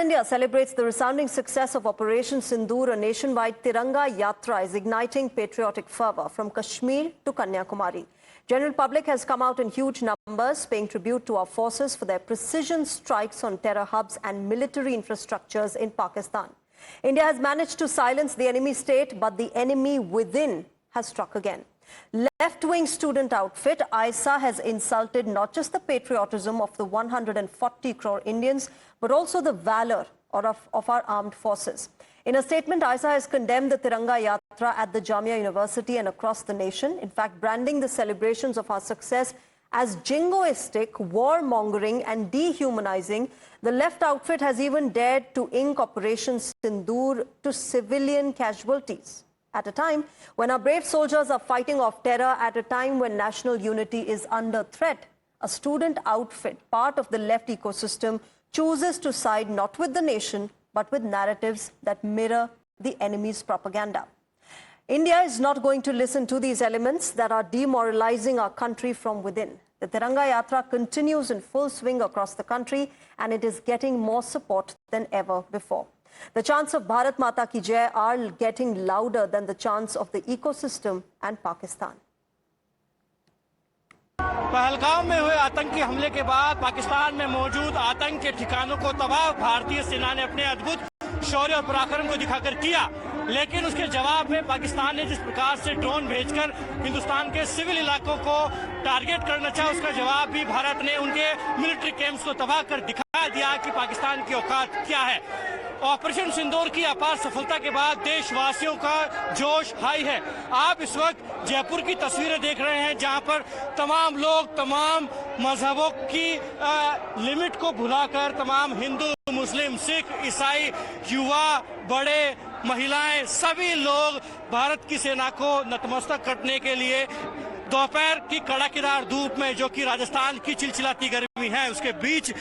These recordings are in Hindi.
India celebrates the resounding success of Operation Sindoor, a nationwide Tiranga Yatra is igniting patriotic fervor from Kashmir to Kanyakumari. General public has come out in huge numbers, paying tribute to our forces for their precision strikes on terror hubs and military infrastructures in Pakistan. India has managed to silence the enemy state, but the enemy within has struck again. Left-wing student outfit ISA has insulted not just the patriotism of the 140 crore Indians, but also the valor of our armed forces. In a statement, ISA has condemned the Tiranga Yatra at the Jamia University and across the nation, in fact branding the celebrations of our success as jingoistic, warmongering and dehumanizing. The left outfit has even dared to ink Operation Sindoor to civilian casualties. At a time when our brave soldiers are fighting off terror, at a time when national unity is under threat, a student outfit, part of the left ecosystem, chooses to side not with the nation, but with narratives that mirror the enemy's propaganda. India is not going to listen to these elements that are demoralizing our country from within. The Tiranga Yatra continues in full swing across the country, and it is getting more support than ever before. The chants of Bharat Mata Ki Jai are getting louder than the chants of the ecosystem and Pakistan. Pahalgam में हुए आतंकी हमले के बाद पाकिस्तान में मौजूद आतंक के ठिकानों को तबाह भारतीय सेना ने अपने अद्भुत शौर्य और पराक्रम को दिखाकर किया, लेकिन उसके जवाब में पाकिस्तान ने जिस प्रकार से ड्रोन भेजकर हिंदुस्तान के सिविल इलाकों को टारगेट करना चाहा, उसका जवाब भी भारत ने उनके मिलिट्री कैंप्स को तबाह कर दिखा दिया कि पाकिस्तान की औकात क्या है। ऑपरेशन सिंदूर की अपार सफलता के बाद देशवासियों का जोश हाई है। आप इस वक्त जयपुर की तस्वीरें देख रहे हैं, जहां पर तमाम लोग तमाम मजहबों की लिमिट को भुलाकर, तमाम हिंदू, मुस्लिम, सिख, ईसाई, युवा, बड़े, महिलाएं, सभी लोग भारत की सेना को नतमस्तक करने के लिए दोपहर की कड़ाकेदार धूप में, जो कि राजस्थान की चिलचिलाती गर्मी है, उसके बीच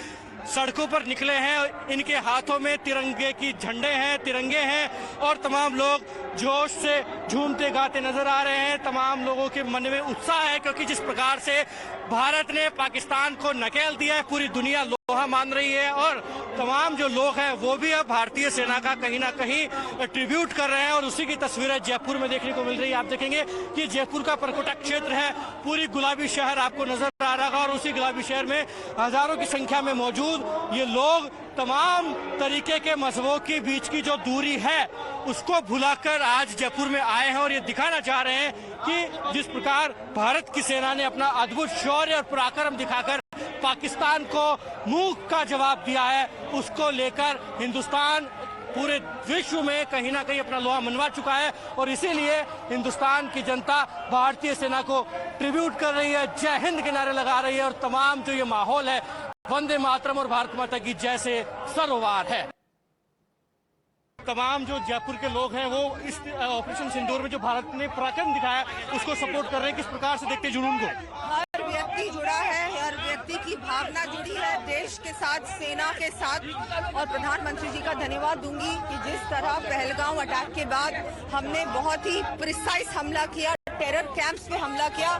सड़कों पर निकले हैं। इनके हाथों में तिरंगे की झंडे हैं, तिरंगे हैं, और तमाम लोग जोश से झूमते गाते नजर आ रहे हैं। तमाम लोगों के मन में उत्साह है, क्योंकि जिस प्रकार से भारत ने पाकिस्तान को नकेल दिया है, पूरी दुनिया लोहा मान रही है, और तमाम जो लोग हैं वो भी अब भारतीय सेना का कहीं ना कहीं ट्रिब्यूट कर रहे हैं, और उसी की तस्वीरें जयपुर में देखने को मिल रही है। आप देखेंगे कि जयपुर का परकोटा क्षेत्र है, पूरी गुलाबी शहर आपको नजर आ रहा है, और उसी गुलाबी शहर में हजारों की संख्या में मौजूद ये लोग तमाम तरीके के मजहबों के बीच की जो दूरी है उसको भुलाकर आज जयपुर में आए हैं, और ये दिखाना चाह रहे हैं कि जिस प्रकार भारत की सेना ने अपना अद्भुत शौर्य और पराक्रम दिखाकर पाकिस्तान को मुंह का जवाब दिया है, उसको लेकर हिंदुस्तान पूरे विश्व में कहीं ना कहीं अपना लोहा मनवा चुका है, और इसीलिए हिंदुस्तान की जनता भारतीय सेना को ट्रिब्यूट कर रही है, जय हिंद के नारे लगा रही है, और तमाम जो ये माहौल है वंदे मातरम और भारत माता की जय से सरोवार है। तमाम जो जयपुर के लोग हैं वो इस ऑपरेशन सिंदूर में जो भारत ने पराक्रम दिखाया उसको सपोर्ट कर रहे हैं। किस प्रकार से देखते हैं जुनून को? हर व्यक्ति जुड़ा है, हर व्यक्ति की भावना जुड़ी है देश के साथ, सेना के साथ, और प्रधानमंत्री जी का धन्यवाद दूंगी कि जिस तरह पहलगाम अटैक के बाद हमने बहुत ही प्रिसाइज हमला किया, टेरर कैंप्स पे हमला किया,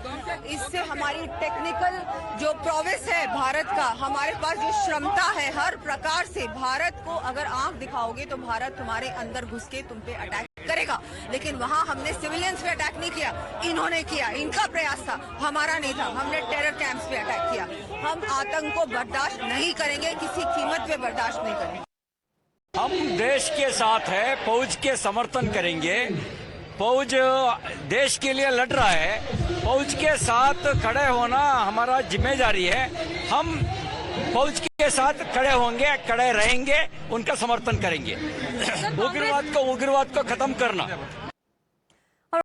इससे हमारी टेक्निकल जो प्रोवेस है भारत का, हमारे पास जो क्षमता है, हर प्रकार से भारत को अगर आंख दिखाओगे तो भारत तुम्हारे अंदर घुस के तुम पे अटैक करेगा। लेकिन वहां हमने सिविलियंस पे अटैक नहीं किया, इन्होंने किया, इनका प्रयास था, हमारा नहीं था। हमने टेरर कैंप्स पे अटैक किया। हम आतंक को बर्दाश्त नहीं करेंगे, किसी कीमत पे बर्दाश्त नहीं करेंगे। हम देश के साथ है, फौज के समर्थन करेंगे। फौज देश के लिए लड़ रहा है, फौज के साथ खड़े होना हमारा जिम्मेदारी है। हम फौज के साथ खड़े होंगे, खड़े रहेंगे, उनका समर्थन करेंगे। उग्रवाद को खत्म करना